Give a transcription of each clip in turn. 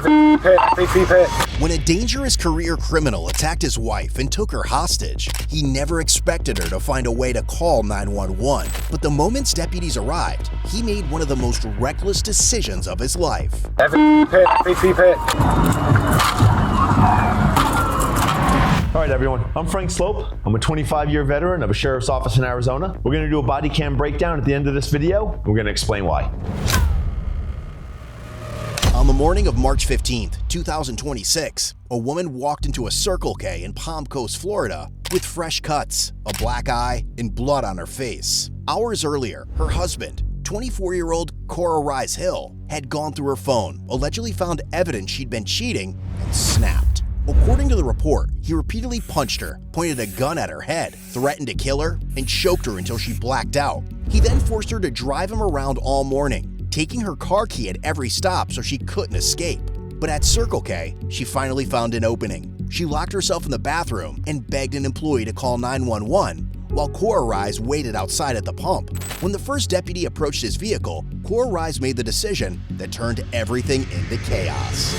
When a dangerous career criminal attacked his wife and took her hostage, he never expected her to find a way to call 911. But the moment deputies arrived, he made one of the most reckless decisions of his life. All right, everyone. I'm Frank Sloup. I'm a 25-year veteran of a sheriff's office in Arizona. We're going to do a body cam breakdown at the end of this video. We're going to explain why. On the morning of March 15th, 2026, a woman walked into a Circle K in Palm Coast, Florida, with fresh cuts, a black eye, and blood on her face. Hours earlier, her husband, 24-year-old Cora Rise Hill, had gone through her phone, allegedly found evidence she'd been cheating, and snapped. According to the report, he repeatedly punched her, pointed a gun at her head, threatened to kill her, and choked her until she blacked out. He then forced her to drive him around all morning, taking her car key at every stop so she couldn't escape. But at Circle K, she finally found an opening. She locked herself in the bathroom and begged an employee to call 911 while Cora Rise waited outside at the pump. When the first deputy approached his vehicle, Cora Rise made the decision that turned everything into chaos.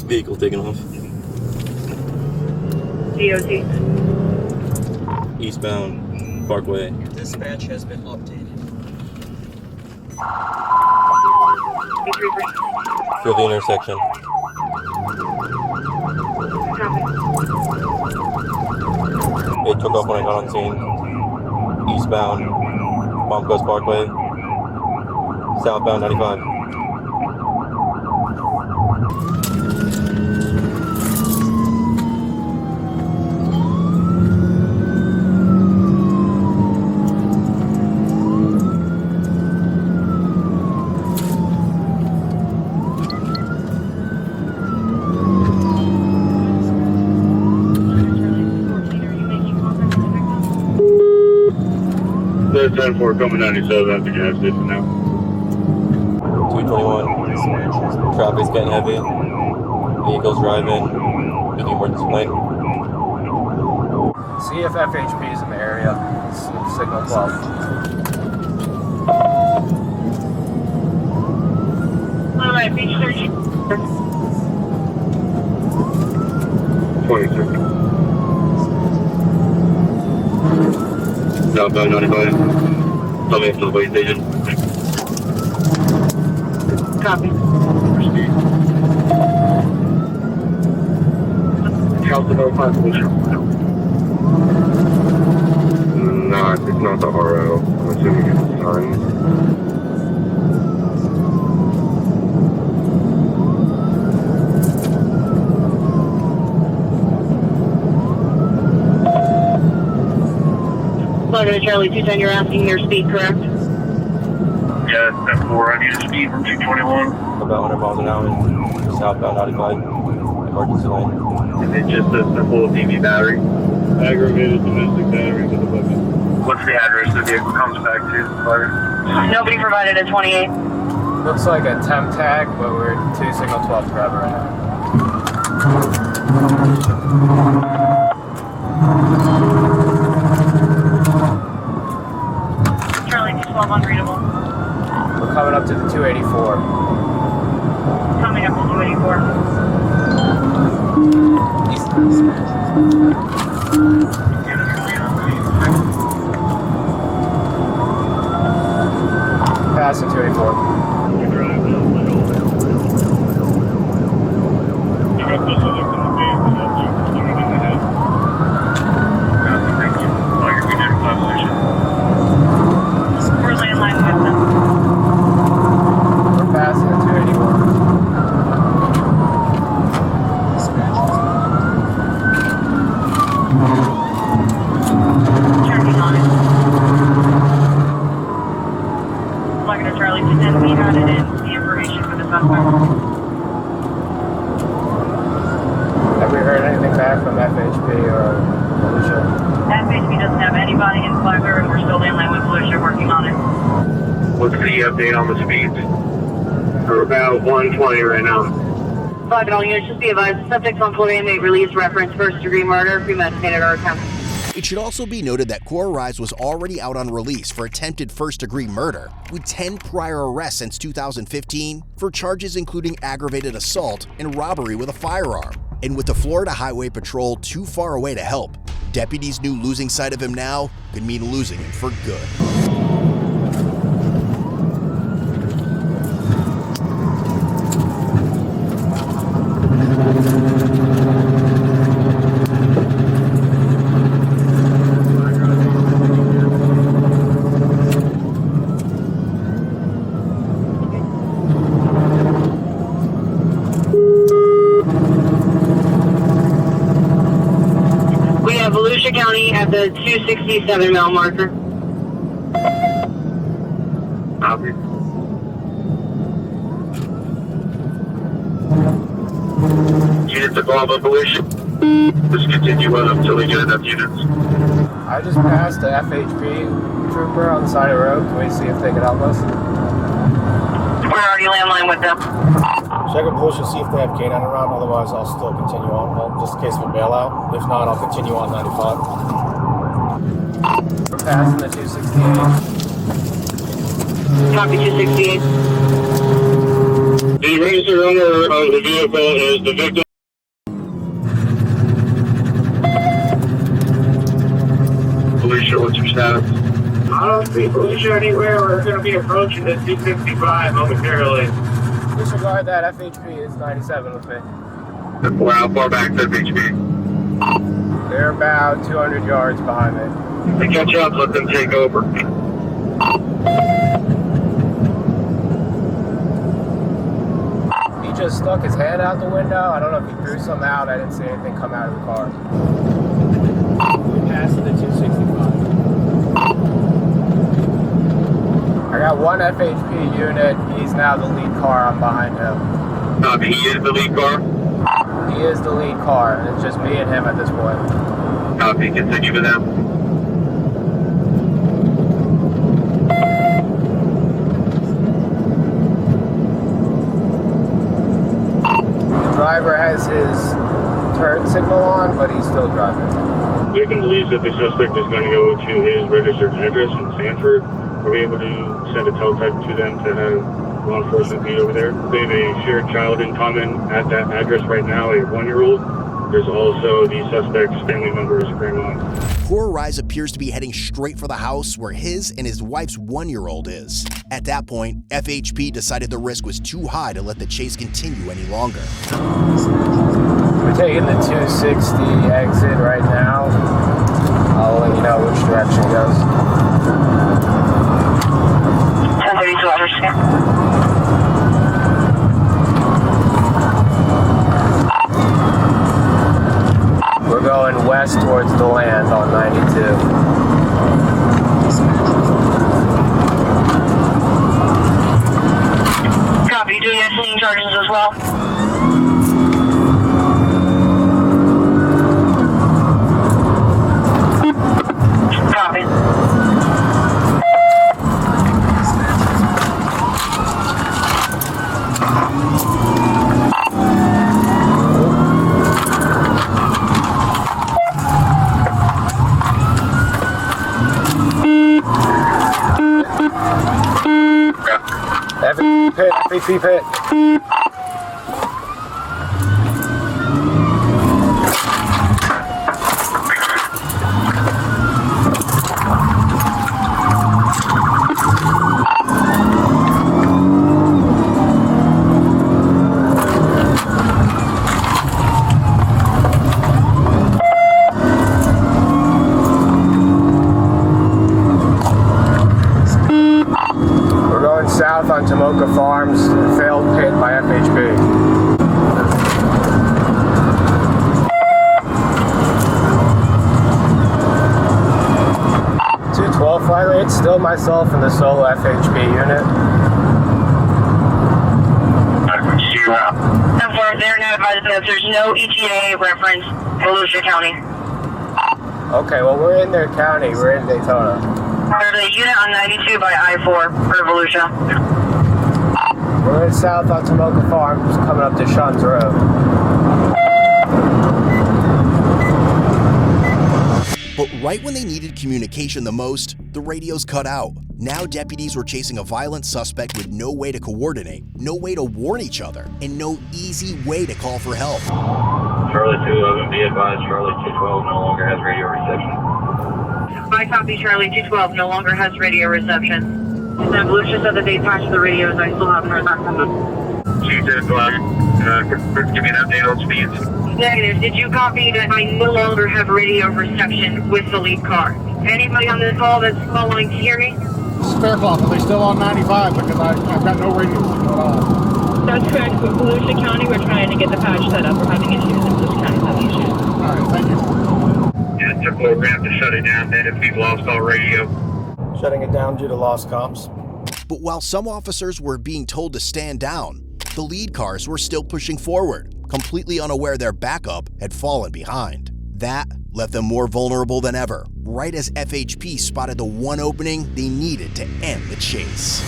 Vehicle taken off. DOT. Eastbound Parkway. Dispatch has been updated. Through the intersection. It took off when I got on scene. Eastbound Palm Coast Parkway. Southbound 95. There's 10-4 coming 97 at the gas station now. 221. Traffic's getting heavy. Vehicles driving. Need emergency lane. See if FHP is in the area. Signal 12. Alright, beach search. 26. Southbound 95. Coming to the way station. Copy. Proceed. How's the note population? Nah, it's not the RO. I'm assuming it's the sun. Florida Charlie 210, you're asking your speed, correct? Yeah, it's 10-4. I need a speed from 221. About 100 miles an hour. Southbound 95. Emergency lane. Is it just a simple DV battery? Aggravated domestic battery with a weapon. What's the address the vehicle comes back to? Nobody provided a 28. Looks like a temp tag, but we're 2 signal 12 to right now. Charlie 212 unreadable. We're coming up to the 284. Coming up to 284. Passing 284. We're landline with them. We're passing the 284. Checking on it. Plugging to Charlie 210, we got it in. The information for the suspect. Have we heard anything back from FHP or Alicia? FHP doesn't have anybody in Flagler, and we're still landline with Felicia working on it. What's the update on the speeds? We're about 120 right now. 5 all units, just be advised, subject on employee inmate release reference first degree murder, premeditated or attempt. It should also be noted that Cora Rise was already out on release for attempted first-degree murder, with 10 prior arrests since 2015 for charges including aggravated assault and robbery with a firearm. And with the Florida Highway Patrol too far away to help, deputies knew losing sight of him now could mean losing him for good. Volusia County at the 267 mile marker. Copy. Units are going to Volusia. Just continue with them until we get enough units. I just passed the FHP trooper on the side of the road. Can we see if they can help us? We're already landline with them. Check with Volusia, see if they have canine around. Otherwise, I'll still continue on, just in case of a bailout. If not, I'll continue on 95. We're passing the 268. Copy 268. The registered owner of the vehicle is the victim. Volusia, what's your status? I don't see Volusia anywhere. We're going to be approaching the 265 momentarily. Disregard that. FHP is 97 with me. Well, how far back to FHP? They're about 200 yards behind me. They catch up, let them take over. He just stuck his hand out the window. I don't know if he threw something out. I didn't see anything come out of the car. We passed the 265. I got one FHP unit. He's now the lead car. I'm behind him. He is the lead car? He is the lead car. It's just me and him at this point. Copy, continue with them. The driver has his turn signal on, but he's still driving. Victim believes that the suspect is going to go to his registered address in Sanford. Are we able to send a teletype to them to have law enforcement be over there? They have a shared child in common at that address right now, a 1-year-old. There's also the suspect's family member's grandma. Cora Rise appears to be heading straight for the house where his and his wife's 1-year-old is. At that point, FHP decided the risk was too high to let the chase continue any longer. We're taking the 260 exit right now. I'll let you know which direction it goes. 1032 understand. We're going west towards the land on 92. Copy, doing SC charges as well. Copy. FHP pit. South on Tomoka Farms, failed pit by FHP. 212 flight rate, still myself in the solo FHP unit. So far, they're now advising that there's no ETA reference in Volusia County. Okay, well we're in their county, we're in Daytona. There's a unit on 92 by I-4 for Volusia. We're in south on Tomoka Farms, coming up to Shuns Road. But Right when they needed communication the most, the radios cut out. Now deputies were chasing a violent suspect with no way to coordinate, no way to warn each other, and no easy way to call for help. Charlie 211, be advised, Charlie 212 no longer has radio reception. I copy Charlie 212, no longer has radio reception. And Volusia said that they patched the radios. I still haven't heard back from them. G10 flag, give me an update on speeds. Negative. Did you copy that I no longer have radio reception with the lead car? Anybody on this call that's calling to hear me? This is Faircloth. Are they still on 95? Because I've got no radio signal at all. That's correct. With Volusia County, we're trying to get the patch set up. We're having issues in Volusia County having issues. All right, thank you. Yeah, it's a program to shut it down then if we've lost all radio. Shutting it down due to lost comms. But while some officers were being told to stand down, the lead cars were still pushing forward, completely unaware their backup had fallen behind. That left them more vulnerable than ever, right as FHP spotted the one opening they needed to end the chase.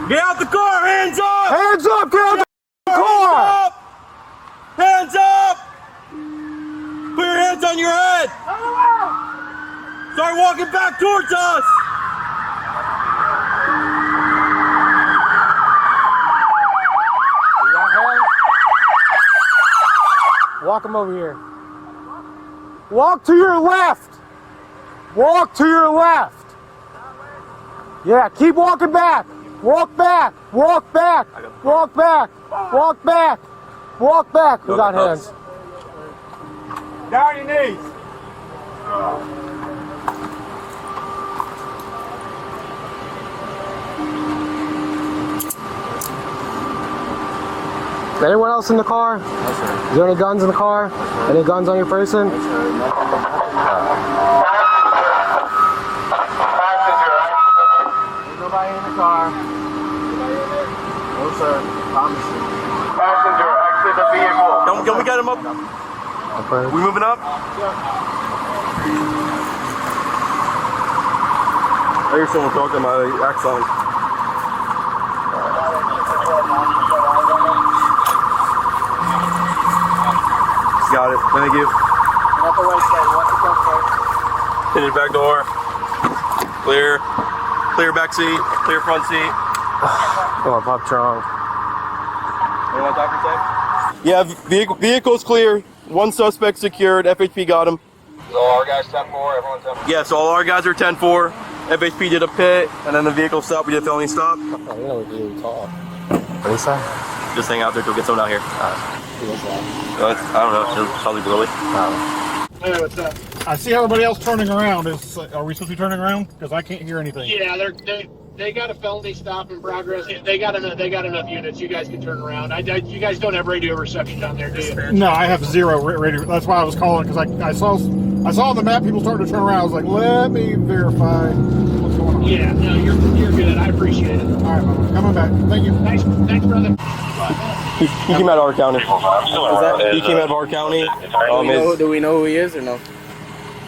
Get out the car! Hands up! Hands up! Get out the car! Hands up! Put your hands on your head! Start walking back towards us! You got hands? Walk them over here. Walk to your left! Walk to your left! Yeah, keep walking back! Walk back! Walk back! Walk back! Walk back! Walk back! We got hands. Down your knees! Anyone else in the car? No, sir. Is there any guns in the car? No, sir. Any guns on your person? No, sir. Nobody in the car. No, sir. Promise you. Passenger, exit the vehicle. Can we get him up? Okay. We moving up? I hear someone talking about my accent. Got it. Thank you. Not the right side. Watch the front side. Tinted back door. Clear. Clear back seat. Clear front seat. Oh, pop trunk. Anyone talking, yeah, vehicle's clear. One suspect secured. FHP got him. So all our guys 10-4, everyone's 10-4. Yeah, so all our guys are 10-4. FHP did a pit, and then the vehicle stopped. We did a felony stop. I don't know what you talk. What do you say? Just hang out there till we get someone out here. I don't know. It's probably early. Hey, what's up? I see everybody else turning around. Are we supposed to be turning around? Because I can't hear anything. Yeah, they got a felony stop in progress. They got enough units. You guys can turn around. You guys don't have radio reception down there, do you? No, I have zero radio. That's why I was calling, because I saw on the map people starting to turn around. I was like, let me verify what's going on. Yeah, no, you're good. I appreciate it. All right, Mama. Coming back. Thank you. Thanks, brother. He came out of our county. He came out of our county. Do we know who he is or no?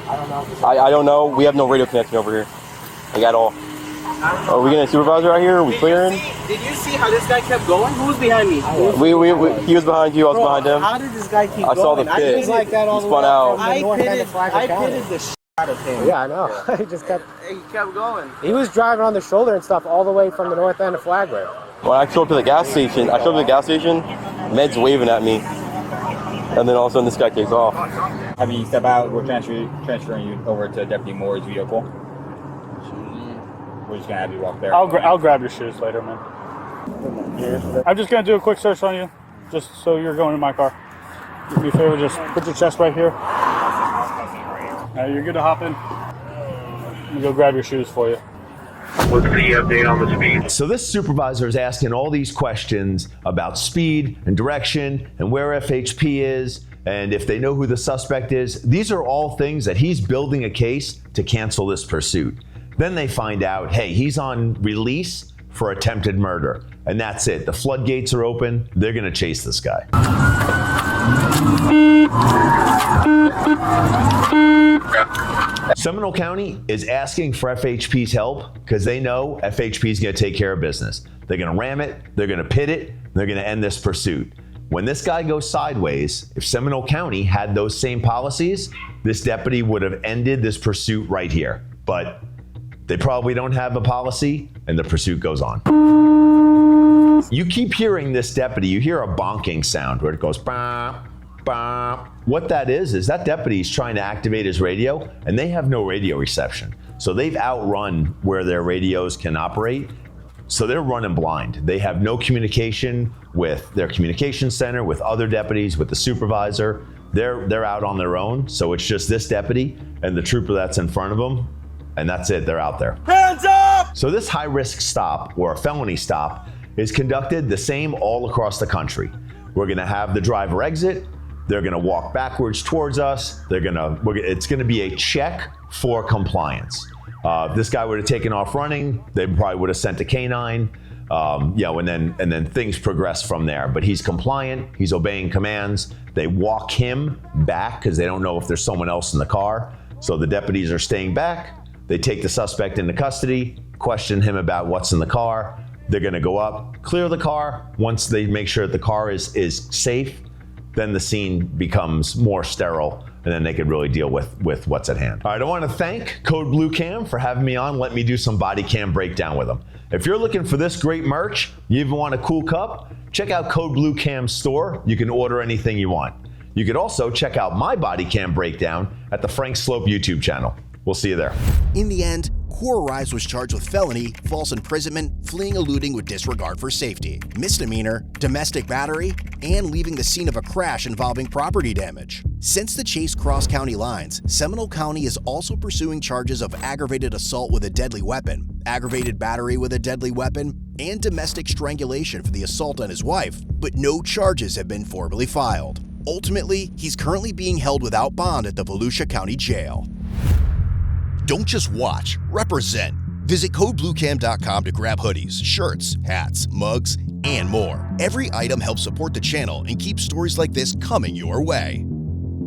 I don't know. We have no radio connection over here. Like at all. Are we getting a supervisor out here? Are we clearing? Did you see how this guy kept going? Who was behind me? He was behind you. I was behind him. How did this guy keep going? I saw the pit. He's like that all He the way spun out. I pitted the shit out of him. Yeah, I know. He just kept. He kept going. He was driving on the shoulder and stuff all the way from the north end of Flagler. When I showed up to the gas station, Med's waving at me. And then all of a sudden this guy takes off. Have you step out? We're transferring you over to Deputy Moore's vehicle. We're just gonna have you walk there. I'll grab your shoes later, man. I'm just gonna do a quick search on you, just so you're going in my car. Do me a favor, just put your chest right here. All right, you're good to hop in. Let me go grab your shoes for you. What's the update on the speed? So this supervisor is asking all these questions about speed and direction and where FHP is and if they know who the suspect is. These are all things that he's building a case to cancel this pursuit. Then they find out, hey, he's on release for attempted murder. And that's it. The floodgates are open. They're going to chase this guy. Seminole County is asking for FHP's help because they know FHP is going to take care of business. They're going to ram it, they're going to pit it, they're going to end this pursuit. When this guy goes sideways, if Seminole County had those same policies, this deputy would have ended this pursuit right here. But they probably don't have a policy, and the pursuit goes on. You keep hearing this deputy, you hear a bonking sound where it goes bah, bah. What that is that deputy's trying to activate his radio, and they have no radio reception. So they've outrun where their radios can operate. So they're running blind. They have no communication with their communication center, with other deputies, with the supervisor. They're out on their own. So it's just this deputy and the trooper that's in front of them, and that's it. They're out there. Hands up! So this high-risk stop, or a felony stop, is conducted the same all across the country. We're gonna have the driver exit. They're gonna walk backwards towards us. It's gonna be a check for compliance. If this guy would have taken off running, they probably would have sent a canine, and then things progress from there. But he's compliant, he's obeying commands. They walk him back because they don't know if there's someone else in the car. So the deputies are staying back. They take the suspect into custody, question him about what's in the car. They're gonna go up, clear the car. Once they make sure that the car is safe, then the scene becomes more sterile, and then they could really deal with what's at hand. All right, I want to thank codebluecam for having me on. Let me do some body cam breakdown with them. If you're looking for this great merch, you even want a cool cup, check out codebluecam's store. You can order anything you want. You could also check out my body cam breakdown at the Frank Sloup YouTube channel. We'll see you there. In the end, Core Rise was charged with felony, false imprisonment, fleeing, eluding with disregard for safety, misdemeanor, domestic battery, and leaving the scene of a crash involving property damage. Since the chase crossed county lines, Seminole County is also pursuing charges of aggravated assault with a deadly weapon, aggravated battery with a deadly weapon, and domestic strangulation for the assault on his wife, but no charges have been formally filed. Ultimately, he's currently being held without bond at the Volusia County Jail. Don't just watch, represent. Visit codebluecam.com to grab hoodies, shirts, hats, mugs, and more. Every item helps support the channel and keep stories like this coming your way.